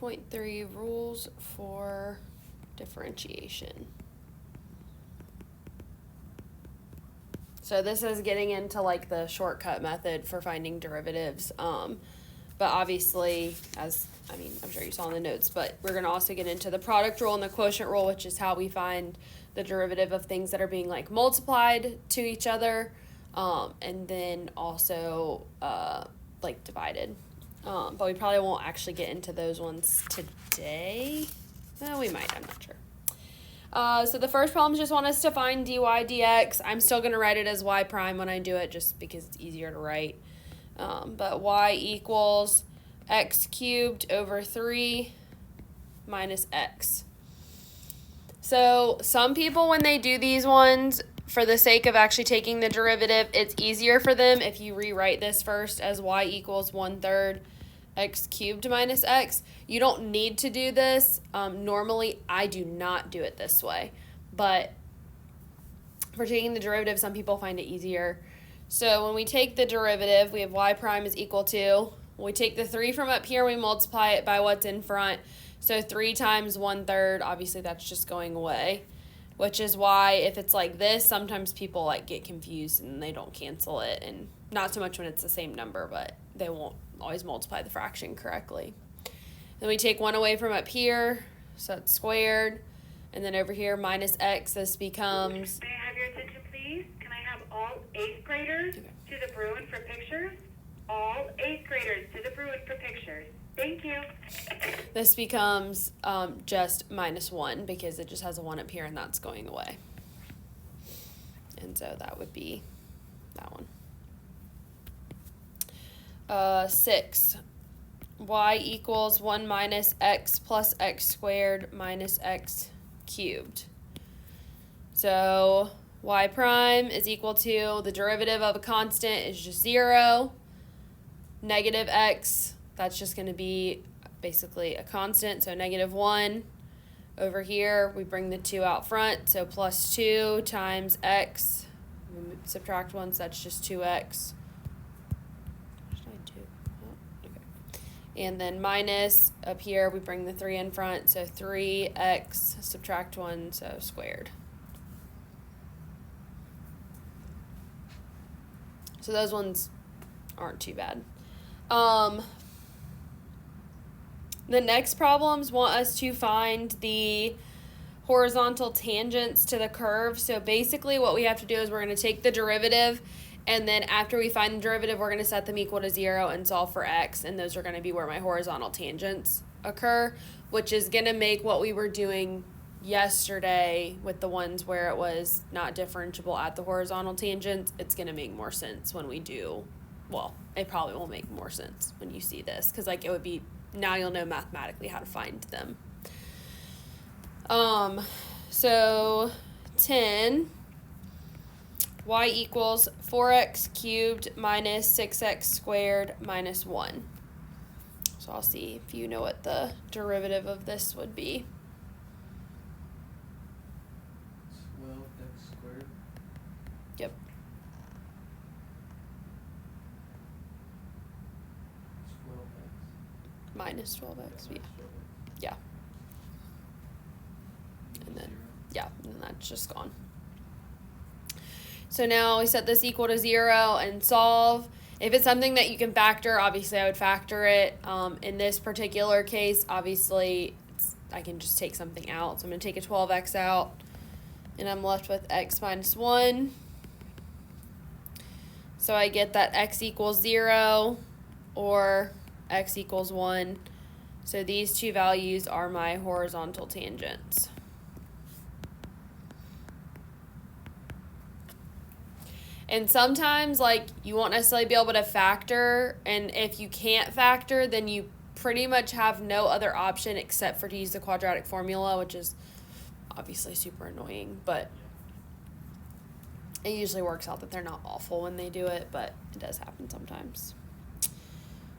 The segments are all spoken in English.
2.3 rules for differentiation. So this is getting into like the shortcut method for finding derivatives. But obviously, I'm sure you saw in the notes, but we're going to also get into the product rule and the quotient rule, which is how we find the derivative of things that are being like multiplied to each other, and then also like divided. But we probably won't actually get into those ones today. No, we might, I'm not sure. So the first problem just want us to find dy dx. I'm still going to write it as y prime when I do it just because it's easier to write. But y equals x cubed over 3 minus x. So some people, when they do these ones, for the sake of actually taking the derivative, it's easier for them if you rewrite this first as y equals 1/3 x cubed minus x. You don't need to do this. Normally, I do not do it this way. But for taking the derivative, some people find it easier. So when we take the derivative, we have y prime is equal to, when we take the 3 from up here, we multiply it by what's in front. So 3 times 1/3, obviously that's just going away. Which is why if it's like this, sometimes people like get confused and they don't cancel it. And not so much when it's the same number, but they won't always multiply the fraction correctly. Then we take 1 away from up here, so it's squared. And then over here, minus x, this becomes... May I have your attention, please? Can I have all 8th graders to the Bruin for pictures? All 8th graders to the Bruin for pictures. Thank you. This becomes just minus 1 because it just has a 1 up here and that's going away. And so that would be that one. 6. Y equals 1 minus x plus x squared minus x cubed. So y prime is equal to the derivative of a constant is just 0. Negative x, that's just going to be basically a constant, so negative 1. Over here, we bring the 2 out front, so plus 2 times x. We subtract 1, so that's just 2x. What should I do? Oh, okay. And then minus, up here, we bring the 3 in front, so 3x, subtract 1, so squared. So those ones aren't too bad. The next problems want us to find the horizontal tangents to the curve. So basically what we have to do is we're going to take the derivative, and then after we find the derivative, we're going to set them equal to 0 and solve for x, and those are going to be where my horizontal tangents occur, which is going to make what we were doing yesterday with the ones where it was not differentiable at the horizontal tangents. It's going to make more sense when we do, well, it probably will make more sense when you see this, because like it would be, now you'll know mathematically how to find them. So 10, y equals 4x cubed minus 6x squared minus 1. So I'll see if you know what the derivative of this would be. 12x squared. Yep. Minus 12x, yeah. Yeah. And then, yeah, and then that's just gone. So now we set this equal to 0 and solve. If it's something that you can factor, obviously I would factor it. In this particular case, obviously, I can just take something out. So I'm going to take a 12x out, and I'm left with x minus 1. So I get that x equals 0 or x equals 1. So these two values are my horizontal tangents. And sometimes, like, you won't necessarily be able to factor, and if you can't factor, then you pretty much have no other option except for to use the quadratic formula, which is obviously super annoying, but it usually works out that they're not awful when they do it, but it does happen sometimes.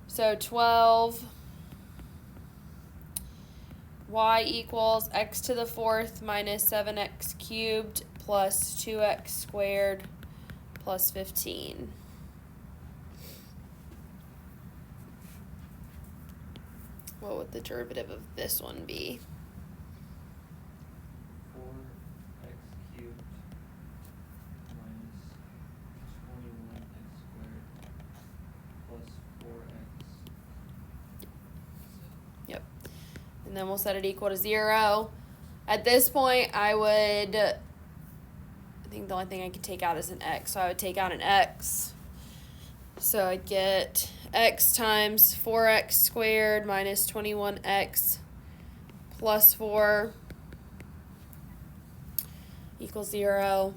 So 12, y equals x to the 4th minus 7x cubed plus 2x squared plus 15. what would the derivative of this one be? 4x cubed minus 21x squared plus 4x. Yep. And then we'll set it equal to 0. At this point, I think the only thing I could take out is an x. So I would take out an x. So I'd get x times 4x squared minus 21x plus 4 equals 0.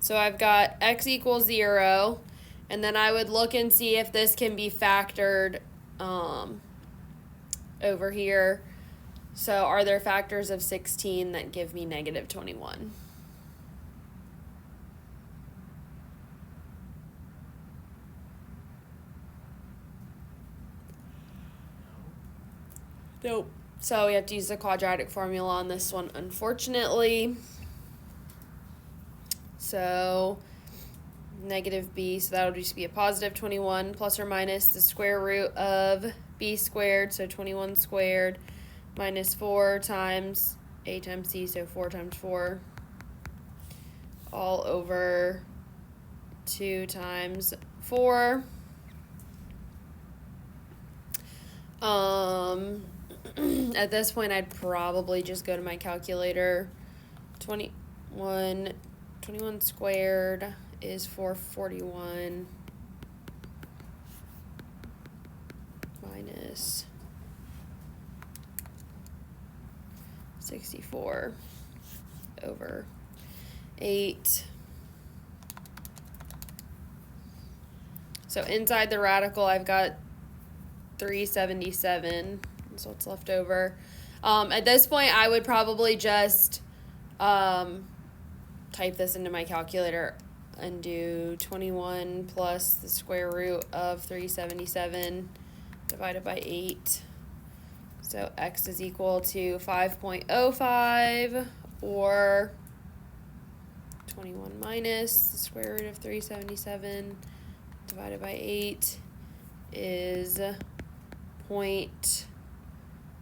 So I've got x equals 0. And then I would look and see if this can be factored over here. So are there factors of 16 that give me negative 21? Nope. So we have to use the quadratic formula on this one, unfortunately. So negative b, so that'll just be a positive 21 plus or minus the square root of b squared, so 21 squared minus 4 times a times c, so 4 times 4, all over 2 times 4. At this point, I'd probably just go to my calculator. 21 squared is 441 minus 64 over 8. So inside the radical, I've got 377. That's what's left over. At this point, I would probably just type this into my calculator and do 21 plus the square root of 377 divided by 8. So x is equal to 5.05, or 21 minus the square root of 377 divided by 8 is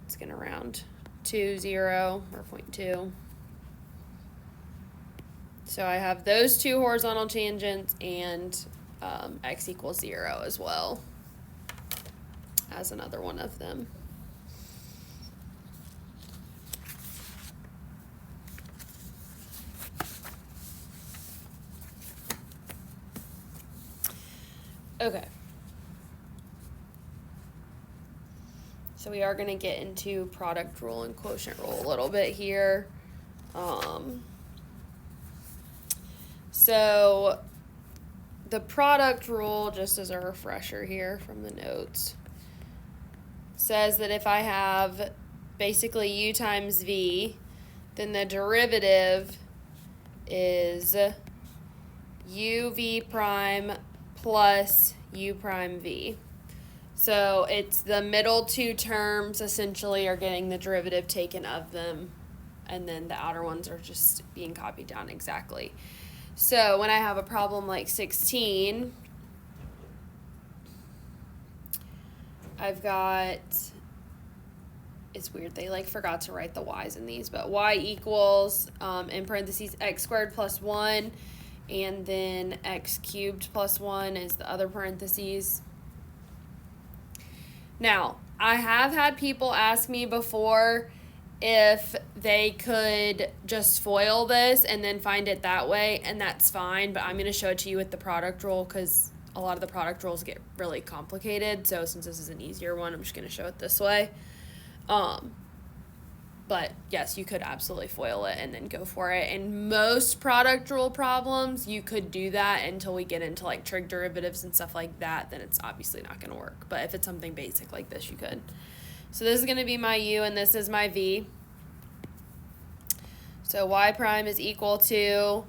it's going to round 20 or 0.2. So I have those two horizontal tangents and x equals 0 as well as another one of them. Okay. So we are going to get into product rule and quotient rule a little bit here. So the product rule, just as a refresher here from the notes, says that if I have basically u times v, then the derivative is uv prime plus u prime v. So it's the middle two terms essentially are getting the derivative taken of them, and then the outer ones are just being copied down exactly. So when I have a problem like 16, I've got, it's weird, they forgot to write the y's in these, but y equals, in parentheses, x squared plus 1, and then x cubed plus 1 is the other parentheses. Now, I have had people ask me before if they could just FOIL this and then find it that way, and that's fine, but I'm going to show it to you with the product rule because a lot of the product rules get really complicated, so since this is an easier one, I'm just going to show it this way. But yes, you could absolutely FOIL it and then go for it. And most product rule problems, you could do that until we get into trig derivatives and stuff like that, then it's obviously not going to work. But if it's something basic like this, you could. So this is going to be my u and this is my v. So y prime is equal to,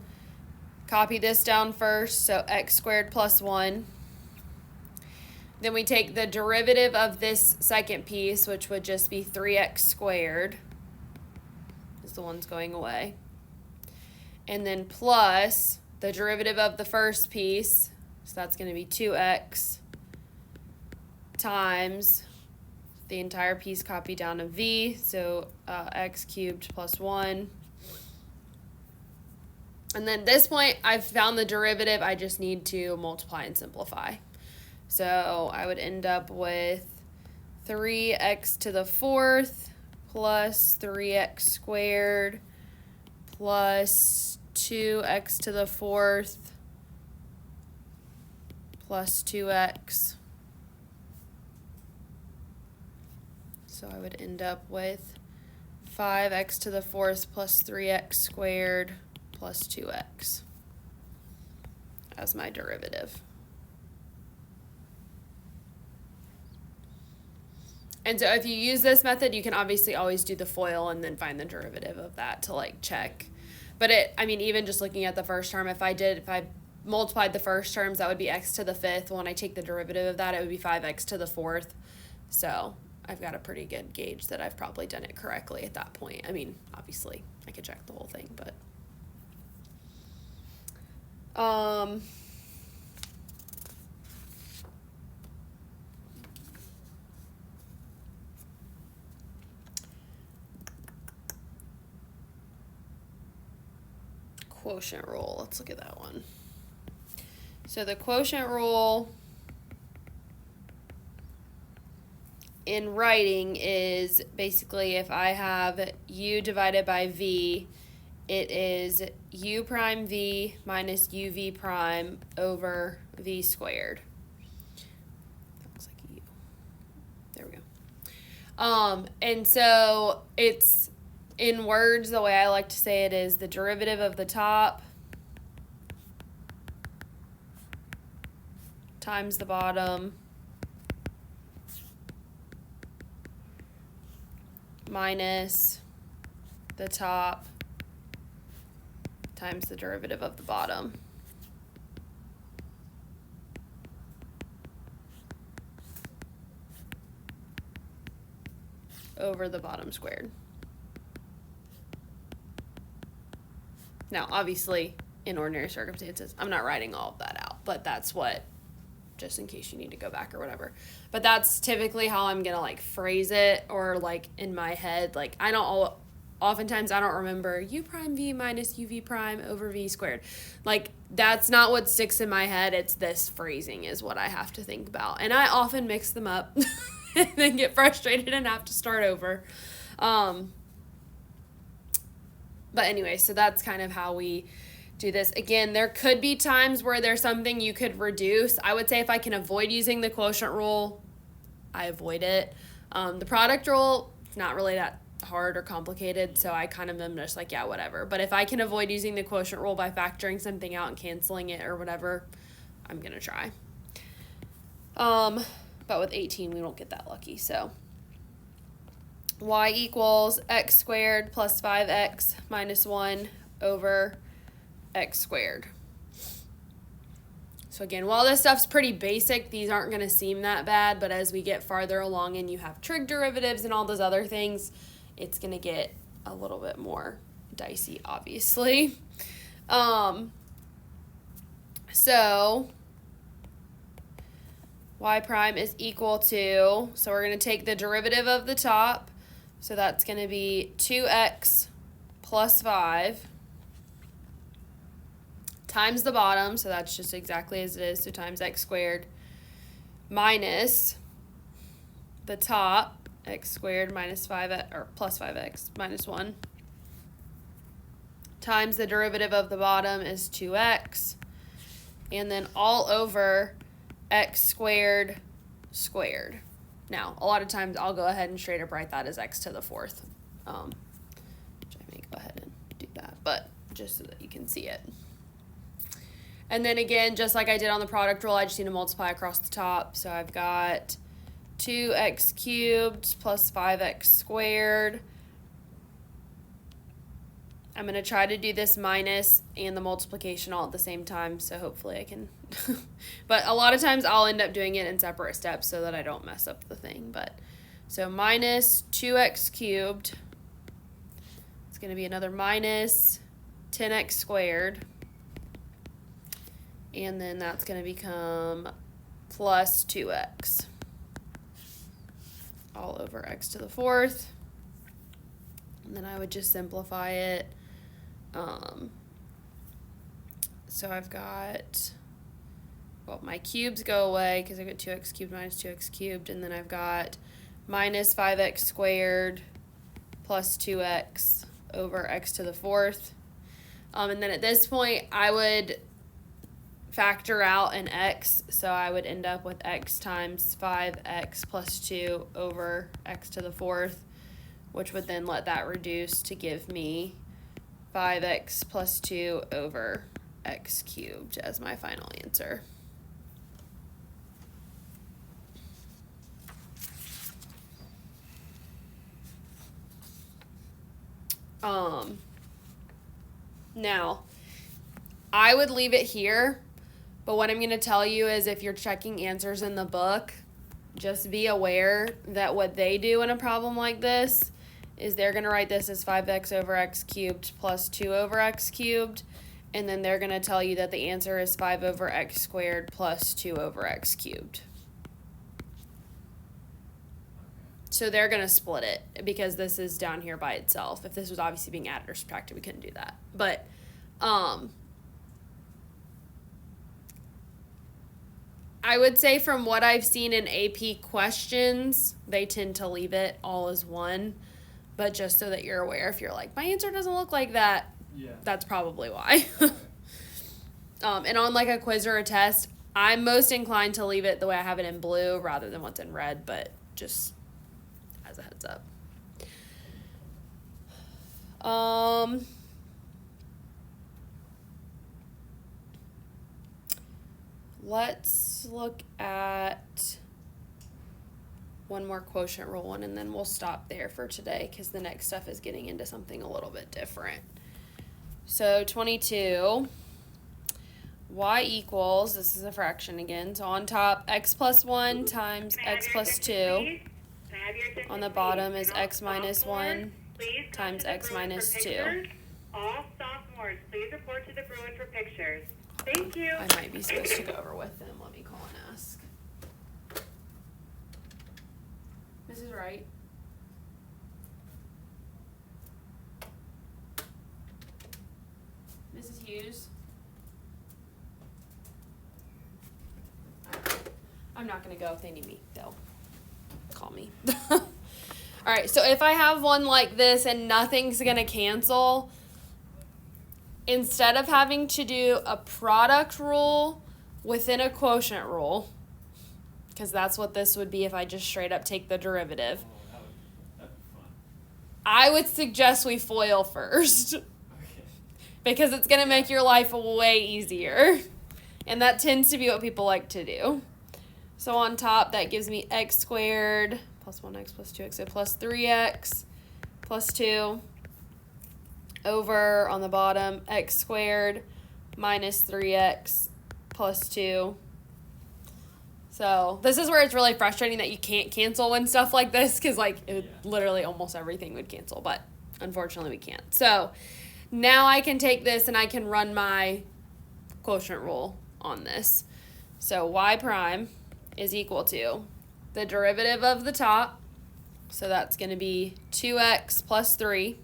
copy this down first, so x squared plus 1. Then we take the derivative of this second piece, which would just be 3x squared. Is the one's going away. And then plus the derivative of the first piece, so that's going to be 2x times the entire piece copied down to v, so x cubed plus 1. And then at this point, I've found the derivative. I just need to multiply and simplify. So I would end up with 3x to the 4th plus 3x squared plus 2x to the 4th plus 2x. So I would end up with 5x to the 4th plus 3x squared plus 2x as my derivative. And so if you use this method, you can obviously always do the FOIL and then find the derivative of that to like check. But even just looking at the first term, if I multiplied the first terms, that would be x to the 5th. Well, when I take the derivative of that, it would be 5x to the 4th. So I've got a pretty good gauge that I've probably done it correctly at that point. I mean, obviously, I could check the whole thing, but quotient rule. Let's look at that one. So the quotient rule in writing is basically if I have u divided by v, it is u prime v minus uv prime over v squared. That looks like a u. There we go. And so it's, in words, the way I like to say it is the derivative of the top times the bottom minus the top times the derivative of the bottom over the bottom squared. Now, obviously, in ordinary circumstances, I'm not writing all of that out, but that's what, just in case you need to go back or whatever. But that's typically how I'm going to like phrase it, or like in my head, like oftentimes I don't remember u prime v minus uv prime over v squared. Like that's not what sticks in my head. It's this phrasing is what I have to think about. And I often mix them up and then get frustrated and have to start over. But anyway, so that's kind of how we do this. Again, there could be times where there's something you could reduce. I would say if I can avoid using the quotient rule, I avoid it. The product rule, it's not really that hard or complicated, so I kind of am just like, yeah, whatever. But if I can avoid using the quotient rule by factoring something out and canceling it or whatever, I'm going to try. But with 18, we won't get that lucky, so y equals x squared plus 5x minus 1 over x squared. So again, while this stuff's pretty basic, these aren't going to seem that bad, but as we get farther along and you have trig derivatives and all those other things, it's going to get a little bit more dicey, obviously. So y prime is equal to, so we're going to take the derivative of the top, so that's going to be 2x plus 5 times the bottom, so that's just exactly as it is, so times x squared, minus the top, x squared minus 5x, or plus 5x, minus 1, times the derivative of the bottom is 2x, and then all over x squared squared. Now, a lot of times I'll go ahead and straight up write that as x to the 4th, which I may go ahead and do that, but just so that you can see it. And then again, just like I did on the product rule, I just need to multiply across the top. So I've got 2x cubed plus 5x squared. I'm going to try to do this minus and the multiplication all at the same time, so hopefully I can. But a lot of times I'll end up doing it in separate steps so that I don't mess up the thing. But so minus 2x cubed. It's going to be another minus 10x squared. And then that's going to become plus 2x. all over x to the fourth. And then I would just simplify it. So I've got, well, my cubes go away because I've got 2x cubed minus 2x cubed. And then I've got minus 5x squared plus 2x over x to the fourth. And then at this point, I would factor out an x. So I would end up with x times 5x plus 2 over x to the fourth, which would then let that reduce to give me 5x plus 2 over x cubed as my final answer. Now, I would leave it here, but what I'm going to tell you is if you're checking answers in the book, just be aware that what they do in a problem like this is they're going to write this as 5x over x cubed plus 2 over x cubed, and then they're going to tell you that the answer is 5 over x squared plus 2 over x cubed. So they're going to split it because this is down here by itself. If this was obviously being added or subtracted, we couldn't do that. But I would say from what I've seen in AP questions, they tend to leave it all as one. But just so that you're aware, if you're like, my answer doesn't look like that, that's probably why. And on like a quiz or a test, I'm most inclined to leave it the way I have it in blue rather than what's in red, but just as a heads up. Let's look at one more quotient rule one, and then we'll stop there for today because the next stuff is getting into something a little bit different. So 22, y equals, this is a fraction again, so on top, x plus 1 times x plus 2. On the bottom is x minus 1 times x minus 2. All sophomores, please report to the Bruin for pictures. Thank you. I might be supposed to go over with them. Let me call and ask. Mrs. Wright? Mrs. Hughes? I'm not going to go. If they need me, they'll call me. All right, so if I have one like this and nothing's going to cancel, instead of having to do a product rule within a quotient rule, because that's what this would be if I just straight up take the derivative, That'd be fun. I would suggest we FOIL first. Okay. Because it's going to make your life way easier. And that tends to be what people like to do. So on top, that gives me x squared plus 1x plus 2x, so plus 3x plus 2 over, on the bottom, x squared minus 3x plus 2. So this is where it's really frustrating that you can't cancel when stuff like this, because like literally almost everything would cancel, but unfortunately we can't. So now I can take this and I can run my quotient rule on this. So y prime is equal to the derivative of the top, so that's going to be 2x plus 3,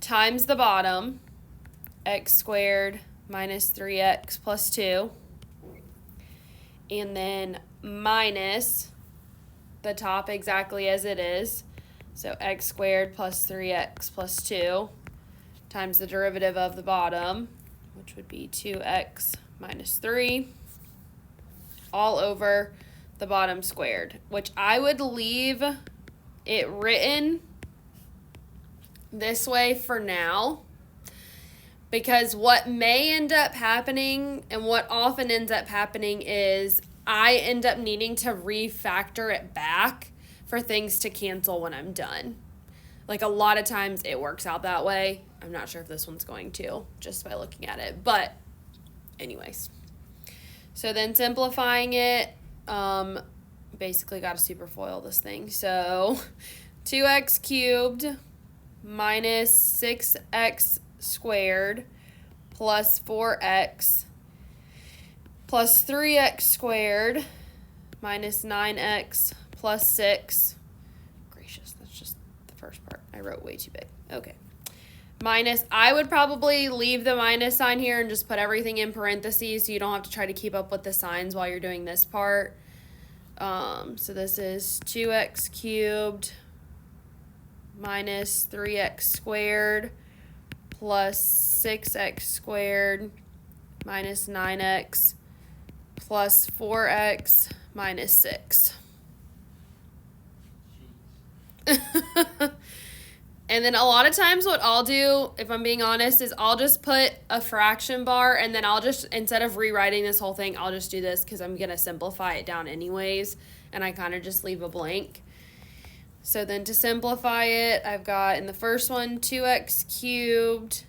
times the bottom, x squared minus 3x plus 2, and then minus the top exactly as it is, so x squared plus 3x plus 2, times the derivative of the bottom, which would be 2x minus 3, all over the bottom squared, which I would leave it written this way for now, because what may end up happening and what often ends up happening is I end up needing to refactor it back for things to cancel when I'm done. Like a lot of times it works out that way. I'm not sure if this one's going to, just by looking at it, but anyways. So then simplifying it, basically got to superfoil this thing. So 2x cubed minus 6x squared plus 4x plus 3x squared minus 9x plus 6 first part. I wrote way too big. Okay. Minus, I would probably leave the minus sign here and just put everything in parentheses so you don't have to try to keep up with the signs while you're doing this part. So this is 2x cubed minus 3x squared plus 6x squared minus 9x plus 4x minus 6. Jeez. And then a lot of times what I'll do, if I'm being honest, is I'll just put a fraction bar and then I'll just, instead of rewriting this whole thing, I'll just do this because I'm going to simplify it down anyways. And I kind of just leave a blank. So then to simplify it, I've got in the first one 2x cubed.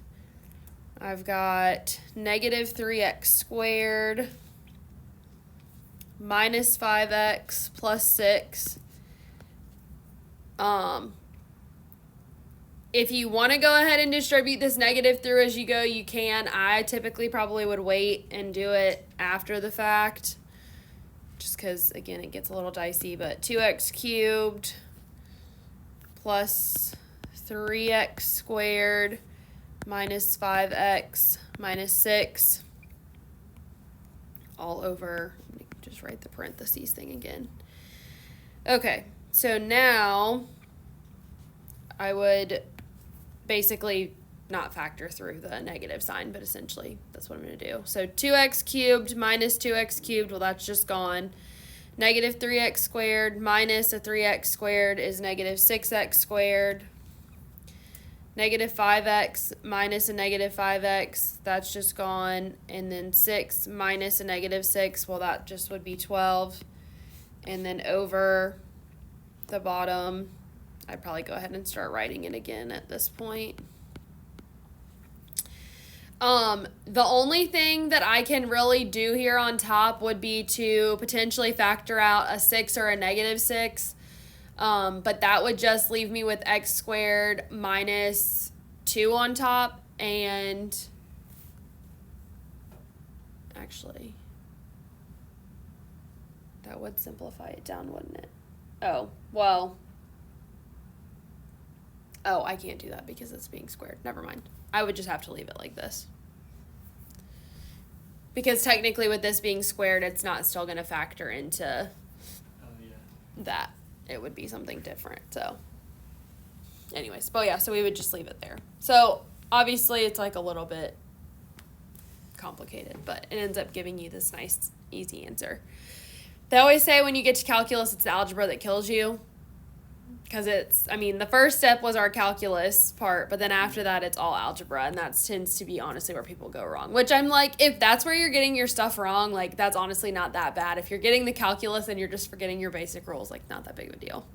I've got negative 3x squared minus 5x plus 6. If you want to go ahead and distribute this negative through as you go, you can. I typically probably would wait and do it after the fact. Just because, again, it gets a little dicey. But 2x cubed plus 3x squared minus 5x minus 6 all over, let me just write the parentheses thing again. Okay, so now I would basically not factor through the negative sign, but essentially that's what I'm going to do. So 2x cubed minus 2x cubed, well, that's just gone. Negative 3x squared minus a 3x squared is negative 6x squared. Negative 5x minus a negative 5x, that's just gone. And then 6 minus a negative 6, well, that just would be 12. And then over the bottom, I'd probably go ahead and start writing it again at this point. The only thing that I can really do here on top would be to potentially factor out a 6 or a negative 6. But that would just leave me with x squared minus 2 on top. And actually, that would simplify it down, wouldn't it? Oh, well. Oh, I can't do that because it's being squared. Never mind. I would just have to leave it like this. Because technically with this being squared, it's not still going to factor into Oh, yeah. that. It would be something different. So anyways, but yeah, so we would just leave it there. So obviously it's like a little bit complicated, but it ends up giving you this nice, easy answer. They always say when you get to calculus, it's the algebra that kills you. Because it's, I mean, the first step was our calculus part, but then after that, it's all algebra, and that tends to be honestly where people go wrong. Which I'm like, if that's where you're getting your stuff wrong, like, that's honestly not that bad. If you're getting the calculus and you're just forgetting your basic rules, like, not that big of a deal.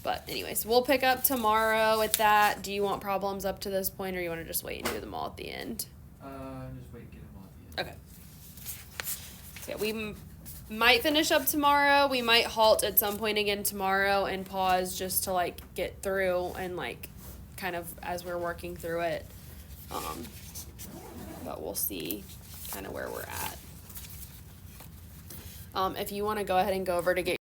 But anyways, we'll pick up tomorrow with that. Do you want problems up to this point, or you want to just wait and do them all at the end? Just wait and get them all at the end. Okay. So yeah, we might finish up tomorrow. We might halt at some point again tomorrow and pause just to like get through and like kind of as we're working through it. But we'll see kind of where we're at. If you want to go ahead and go over to get